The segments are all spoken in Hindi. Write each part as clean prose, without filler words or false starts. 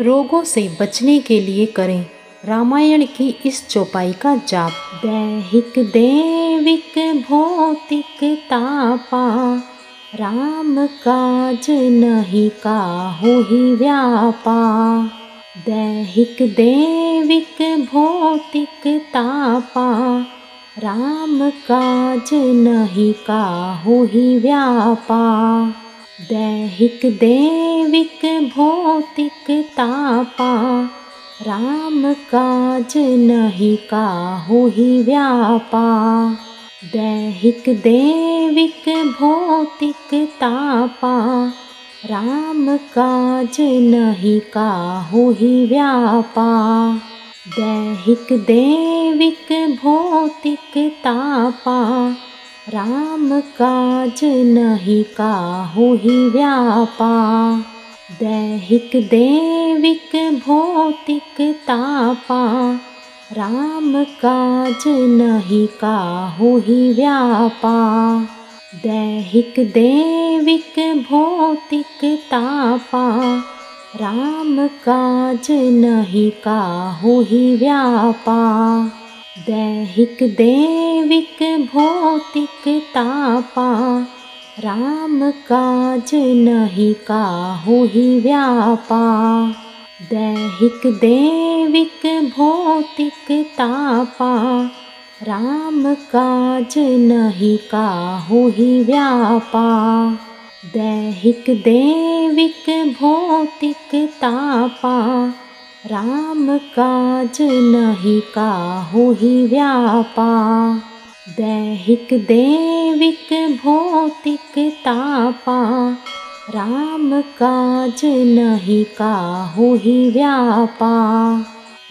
रोगों से बचने के लिए करें रामायण की इस चौपाई का जाप। दैहिक दैविक भौतिक तापा, राम काज नहीं काहू ही व्यापा। दैहिक दैविक भौतिक तापा, राम काज नहीं काहू ही व्यापा। दैहिक दैविक भौतिक तापा, राम काज नहीं काहू ही व्यापा। दैहिक दैविक भौतिक तापा, राम काज नहीं काहू ही व्यापा। दैहिक दैविक भौतिक तापा, राम काज नहीं काहू ही व्यापा। दैहिक दैविक भौतिक तापा, राम काज नहीं काहू ही व्यापा। दैहिक दैविक भौतिक तापा, राम काज नहीं काहू ही व्यापा। दैहिक दैविक भौतिक तापा, राम काज नहीं काहू ही व्यापा। दैहिक दैविक भौतिक तापा, राम काज नहीं काहू ही व्यापा। दैहिक दैविक भौतिक तापा, राम काज नहीं काहू ही व्यापा। दैहिक दैविक भौतिक तापा, राम काज नहीं काहू ही व्यापा।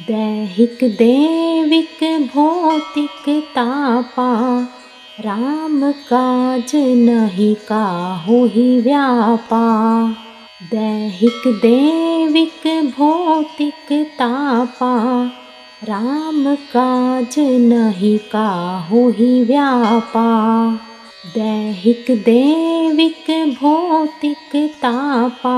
दैहिक दैविक भौतिक तापा, राम काज नहीं काहू ही व्यापा। दैहिक दैविक भौतिक तापा, राम काज नहीं काहू ही व्यापा। दैहिक दैविक भौतिक तापा,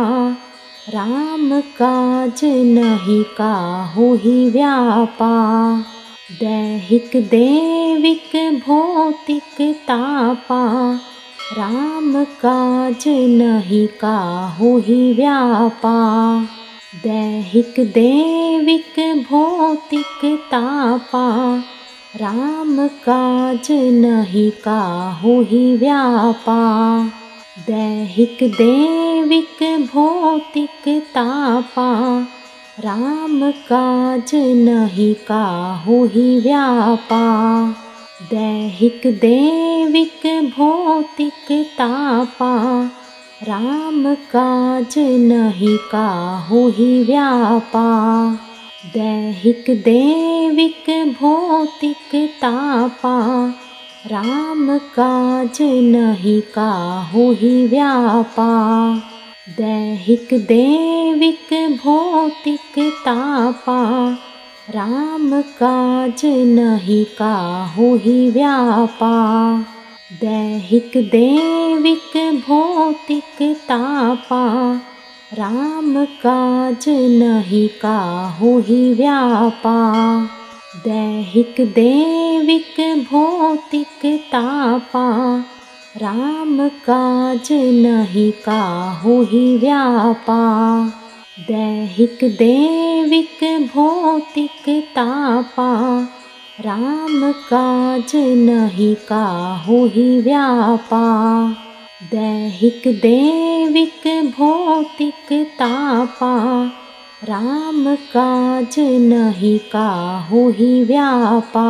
राम काज नहीं काहू ही व्यापा। दैहिक दैविक भौतिक तापा, राम काज नहीं काहू ही व्यापा। दैहिक दैविक भौतिक तापा, राम काज नहीं काहू ही व्यापा। दैहिक दैविक भौतिक तापा, राम काज नहीं काहू ही व्यापा। दैहिक दैविक भौतिक तापा, राम काज नहीं काहू ही व्यापा। दैहिक दैविक भौतिक तापा, राम काज नहीं काहू ही व्यापा। दैहिक दैविक भौतिक तापा, राम काज नहीं काहू ही व्यापा। दैहिक दैविक भौतिक तापा, राम काज नहीं काहू ही व्यापा। दैहिक दैविक भौतिक तापा, राम काज नहीं काहू ही व्यापा। दैहिक दैविक भौतिक तापा, राम काज नहीं काहू ही व्यापा। दैहिक दैविक भौतिक तापा, राम काज नहीं काहू ही व्यापा।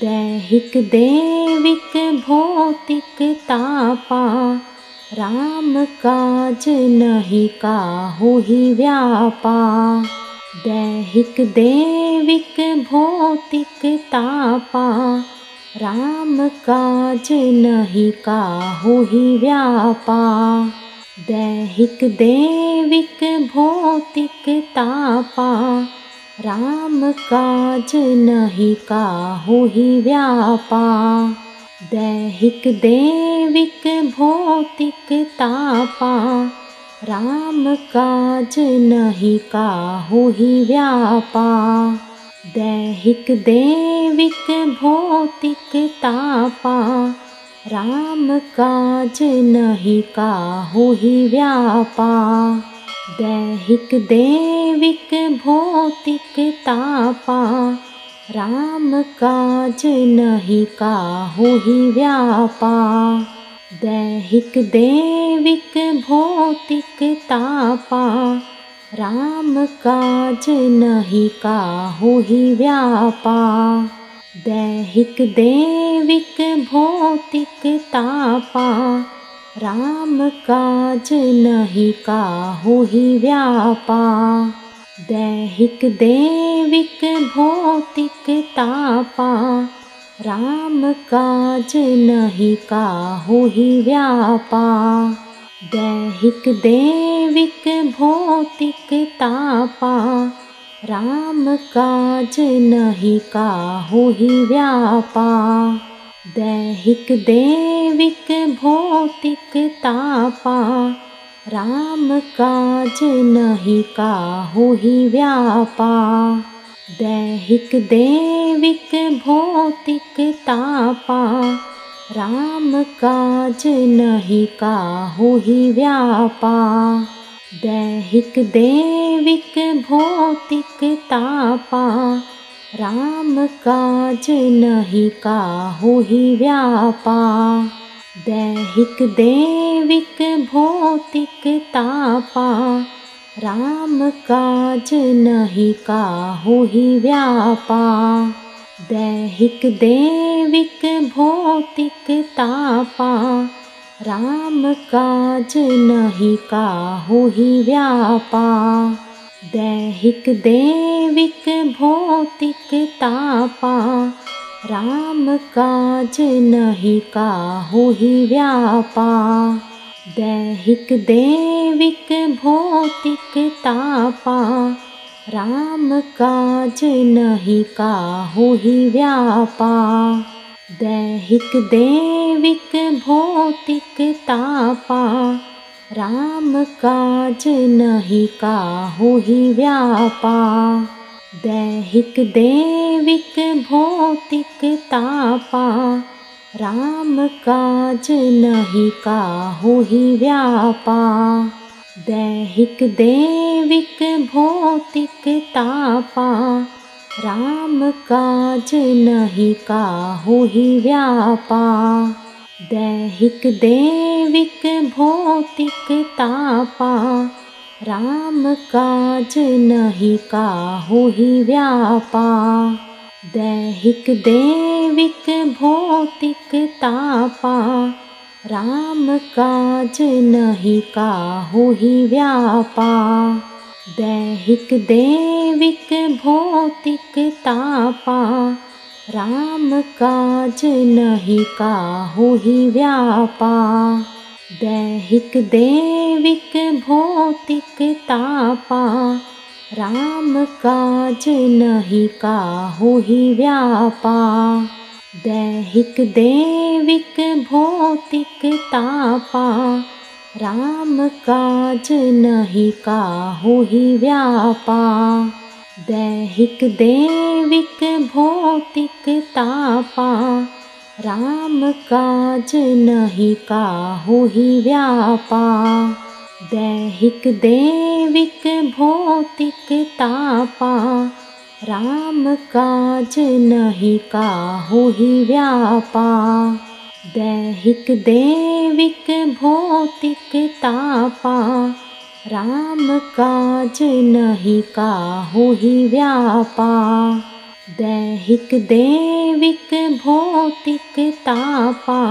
दैहिक दैविक भौतिक तापा, राम काज नहीं काहू ही व्यापा। दैहिक दैविक भौतिक तापा, राम काज नहीं काहू ही व्यापा। दैहिक दैविक भौतिक तापा, राम काज नहीं काहू ही व्यापा। दैहिक दैविक भौतिक तापा, राम काज नहीं काहू ही व्यापा। दैहिक दैविक भौतिक तापा, राम काज नहीं काहू ही व्यापा। दैहिक दैविक भौतिक तापा, राम काज नहीं काहू ही व्यापा। दैहिक दैविक भौतिक तापा, राम काज नहीं काहू ही व्यापा। दैहिक दैविक भौतिक तापा, राम काज नहीं काहू ही व्यापा। दैहिक दैविक भौतिक तापा, राम काज नहीं काहू ही व्यापा। दैहिक दैविक भौतिक तापा, राम काज नहीं काहू ही व्यापा। दैहिक दैविक भौतिक तापा, राम काज नहीं काहू ही व्यापा। दैहिक दैविक भौतिक तापा, राम काज नहीं काहू ही व्यापा। दैहिक दैविक भौतिक तापा, राम काज नहीं काहू ही व्यापा। दैहिक दैविक भौतिक तापा, राम काज नहीं काहू ही व्यापा। दैहिक दैविक भौतिक तापा, राम काज नहीं काहू ही व्यापा। दैहिक दैविक भौतिक तापा, राम काज नहीं काहू ही व्यापा। दैहिक दैविक भौतिक तापा, राम काज नहीं काहू ही व्यापा। दैहिक दैविक भौतिक तापा, राम काज नहीं काहू ही व्यापा। दैहिक दैविक भौतिक तापा, राम काज नहीं काहू ही व्यापा। दैहिक दैविक भौतिक तापा, राम काज नहीं काहू ही व्यापा। दैहिक दैविक भौतिक तापा, राम काज नहीं काहू ही व्यापा। दैहिक दैविक भौतिक तापा, राम काज नहीं काहू ही व्यापा। दैहिक दैविक भौतिक तापा, राम काज नहीं काहू ही व्यापा। दैहिक दैविक भौतिक तापा, राम काज नहीं काहू ही व्यापा। दैहिक दैविक भौतिक तापा, राम काज नहीं काहू ही व्यापा। दैहिक दैविक भौतिक तापा, राम काज नहीं काहू ही व्यापा। दैहिक दैविक भौतिक तापा, राम काज नहीं काहू ही व्यापा। दैहिक दैविक भौतिक तापा, राम काज नहीं काहू ही व्यापा। दैहिक दैविक भौतिक तापा,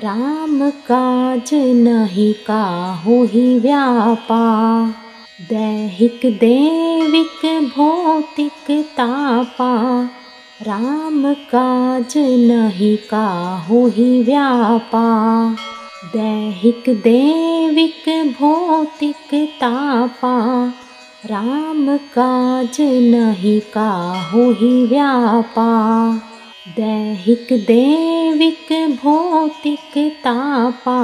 राम काज नहीं काहू ही व्यापा। दैहिक दैविक भौतिक तापा, राम काज नहीं काहू ही व्यापा। दैहिक दैविक भौतिक तापा, राम काज नहीं काहू ही व्यापा। दैहिक दैविक भौतिक तापा,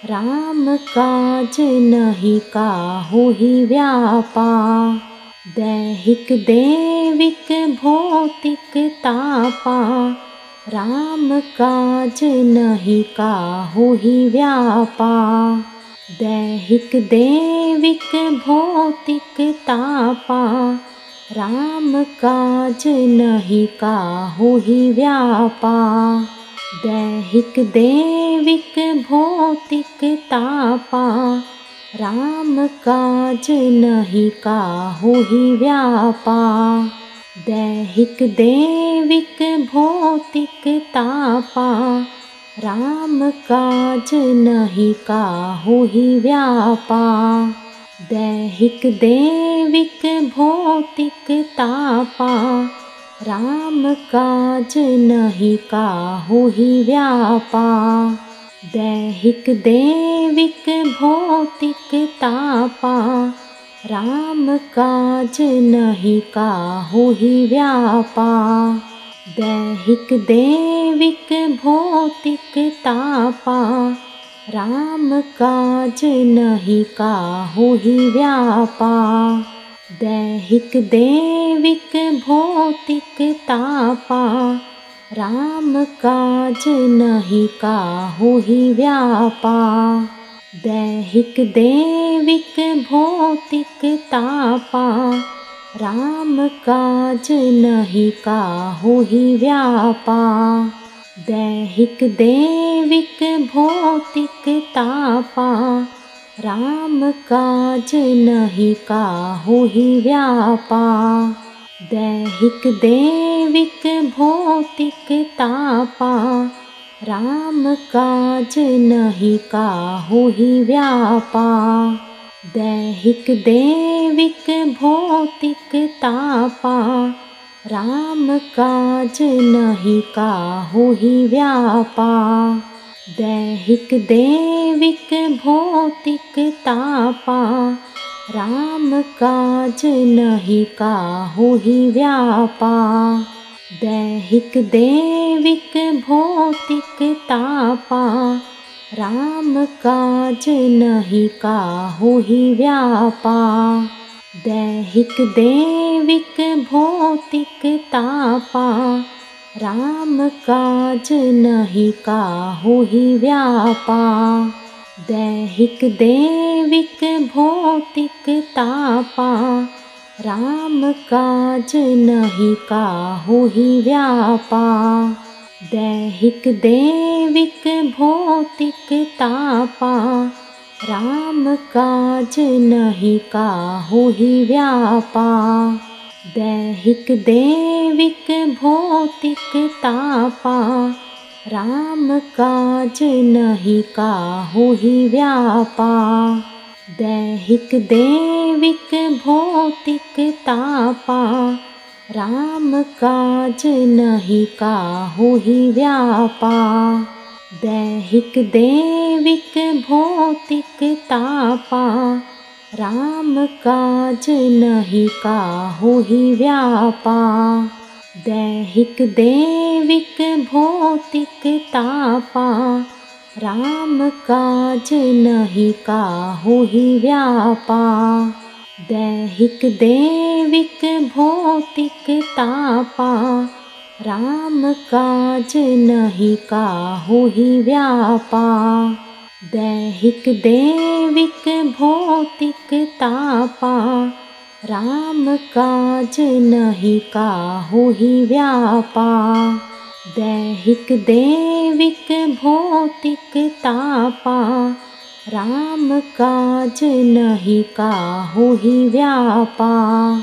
राम काज नहीं काहुहि व्यापा। दैहिक दैविक भौतिक तापा। राम काज नहीं काहुहि व्यापा। दैहिक दैविक भौतिक तापा। राम काज नहीं काहुहि व्यापा। दैहिक दैविक भौतिक तापा। राम काज नहीं काहुहि व्यापा। दैहिक दैविक भौतिक तापा। राम काज नहीं काहुहि व्यापा। दैहिक दैविक भौतिक तापा। राम काज नहीं काहुहि व्यापा। दैहिक दैविक भौतिक तापा। राम काज नहीं काहुहि व्यापा। दैहिक दैविक भौतिक तापा। राम काज नहीं काहुहि व्यापा। दैहिक दैविक भौतिक तापा। राम काज नहीं काहुहि व्यापा। दैहिक दैविक भौतिक तापा। राम काज नहीं काहुहि व्यापा। दैहिक दैविक भौतिक तापा। राम काज नहीं काहुहि व्यापा। दैहिक दैविक भौतिक तापा। राम काज नहीं काहुहि व्यापा। दैहिक दैविक भौतिक तापा। राम काज नहीं काहुहि व्यापा। दैहिक दैविक भौतिक तापा। राम काज नहीं काहुहि व्यापा। दैहिक दैविक भौतिक तापा। राम काज नहीं काहुहि व्यापा। दैहिक दैविक भौतिक तापा। राम काज नहीं काहुहि व्यापा। दैहिक दैविक भौतिक तापा। राम काज नहीं काहुहि व्यापा। दैहिक दैविक भौतिक तापा। राम काज नहीं काहुहि व्यापा। दैहिक दैविक भौतिक तापा। राम काज नहीं काहुहि व्यापा। दैहिक दैविक भौतिक तापा। राम काज नहीं काहुहि व्यापा। दैहिक दैविक भौतिक तापा। राम काज नहीं काहुहि व्यापा। दैहिक दैविक भौतिक तापा। राम काज नहीं काहुहि व्यापा। दैहिक दैविक भौतिक तापा। राम काज नहीं काहुहि व्यापा। दैहिक दैविक भौतिक तापा। राम काज नहीं काहुहि व्यापा। दैहिक दैविक भौतिक तापा। राम काज नहीं काहुहि व्यापा।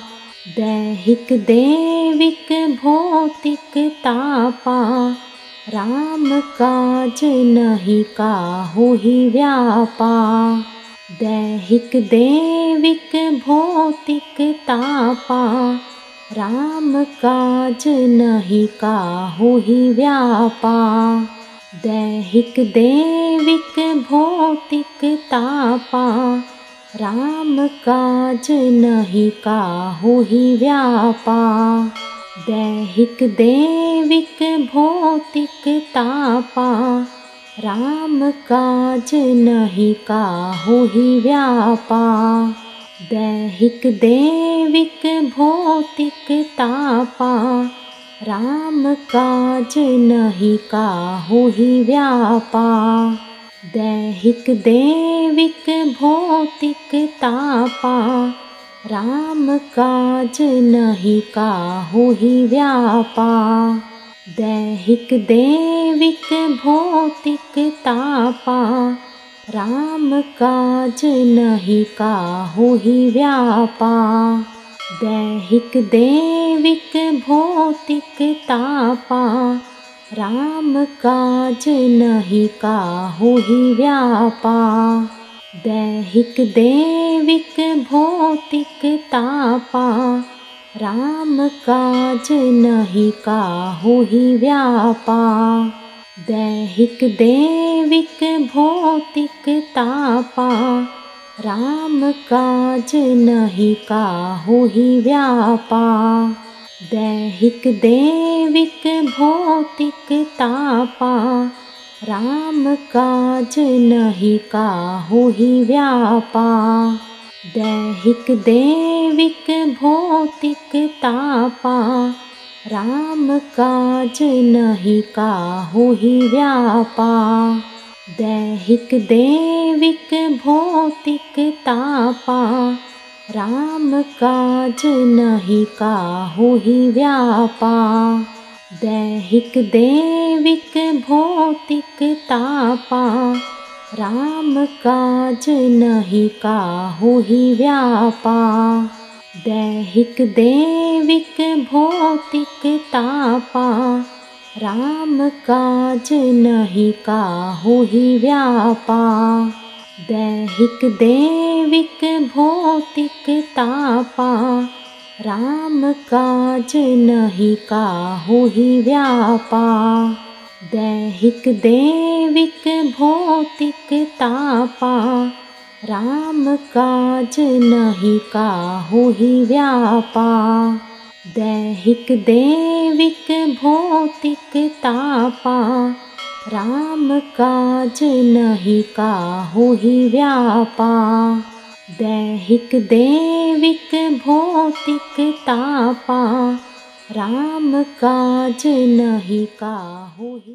दैहिक दैविक भौतिक तापा। राम काज नहीं काहुहि व्यापा। दैहिक दैविक भौतिक तापा। राम काज नहीं काहुहि व्यापा। दैहिक दैविक भौतिक तापा। राम काज नहीं काहुहि व्यापा। दैहिक दैविक भौतिक तापा। राम काज नहीं काहू ही व्यापा। दैहिक दैविक भौतिक तापा। राम काज नहीं काहू ही व्यापा। दैहिक दैविक भौतिक तापा। राम काज नहीं काहू ही व्यापा। दैहिक दैविक भौतिक तापा। राम काज नहीं काहू ही व्यापा। दैहिक दैविक भौतिक तापा। राम काज नहीं काहू ही व्यापा। दैहिक दैविक भौतिक तापा। राम काज नहीं काहू ही व्यापा। दैहिक दैविक भौतिक तापा। राम काज नहीं काहू ही व्यापा। दैहिक दैविक भौतिक तापा। राम काज नहीं काहू ही व्यापा। दैहिक दैविक भौतिक तापा। राम काज नहीं काहू ही व्यापा। दैहिक दैविक भौतिक तापा। राम काज नहीं काहू ही व्यापा। दैहिक दैविक भौतिक तापा। राम काज नहीं काहू ही व्यापा। दैहिक दैविक भौतिक तापा। राम काज नहीं काहू ही व्यापा। दैहिक दैविक भौतिक तापा। राम काज नहीं काहू ही व्यापा। दैहिक दैविक भौतिक तापा। राम काज नहीं काहू ही व्यापा। दैहिक दैविक भौतिक तापा। राम काज नहीं काहू ही व्यापा। दैहिक दैविक भौतिक तापा। राम काज नहीं काहू ही